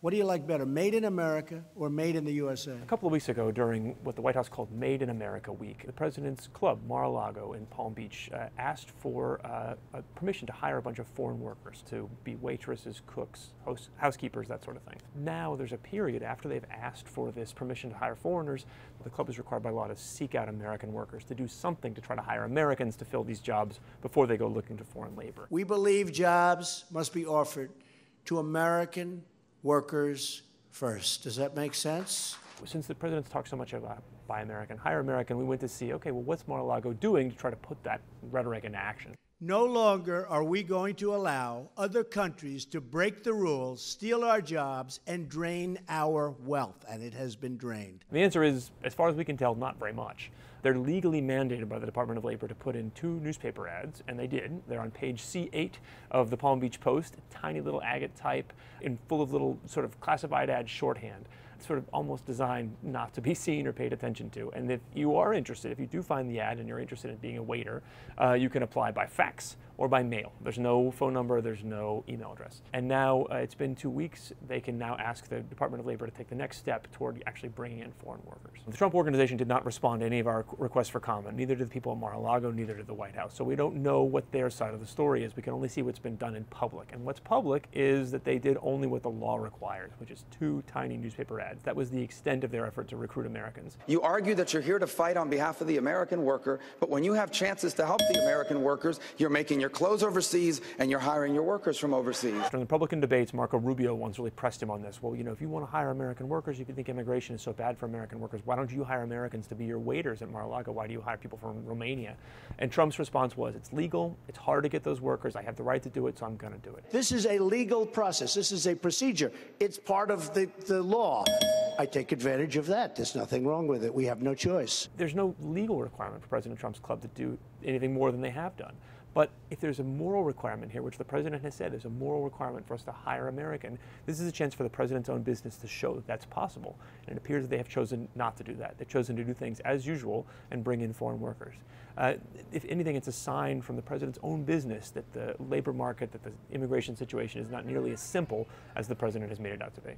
What do you like better, made in America or made in the USA? A couple of weeks ago, during what the White House called Made in America Week, the president's club, Mar-a-Lago in Palm Beach, asked for permission to hire a bunch of foreign workers to be waitresses, cooks, housekeepers, that sort of thing. Now there's a period after they've asked for this permission to hire foreigners, the club is required by law to seek out American workers, to do something to try to hire Americans to fill these jobs before they go looking to foreign labor. We believe jobs must be offered to American workers first. Does that make sense? Since the president's talked so much about buy American, hire American, we went to see, okay, well, what's Mar-a-Lago doing to try to put that rhetoric into action? No longer are we going to allow other countries to break the rules, steal our jobs, and drain our wealth, and it has been drained. The answer is, as far as we can tell, not very much. They're legally mandated by the Department of Labor to put in 2 newspaper ads, and they did. They're on page C8 of the Palm Beach Post, tiny little agate type, and full of little sort of classified ad shorthand. Sort of almost designed not to be seen or paid attention to. And if you are interested, if you do find the ad and you're interested in being a waiter, you can apply by fax or by mail. There's no phone number, there's no email address. And now it's been 2 weeks, they can now ask the Department of Labor to take the next step toward actually bringing in foreign workers. The Trump Organization did not respond to any of our requests for comment, neither did the people at Mar-a-Lago, neither did the White House. So we don't know what their side of the story is. We can only see what's been done in public. And what's public is that they did only what the law requires, which is 2 tiny newspaper ads. That was the extent of their effort to recruit Americans. You argue that you're here to fight on behalf of the American worker, but when you have chances to help the American workers, you're making your clothes overseas and you're hiring your workers from overseas. During the Republican debates, Marco Rubio once really pressed him on this. Well, you know, if you want to hire American workers, you can think immigration is so bad for American workers. Why don't you hire Americans to be your waiters at Mar-a-Lago? Why do you hire people from Romania? And Trump's response was, it's legal, it's hard to get those workers, I have the right to do it, so I'm going to do it. This is a legal process. This is a procedure. It's part of the law. I take advantage of that. There's nothing wrong with it. We have no choice. There's no legal requirement for President Trump's club to do anything more than they have done. But if there's a moral requirement here, which the president has said is a moral requirement for us to hire American, this is a chance for the president's own business to show that that's possible. And it appears that they have chosen not to do that. They've chosen to do things as usual and bring in foreign workers. If anything, it's a sign from the president's own business that the labor market, that the immigration situation is not nearly as simple as the president has made it out to be.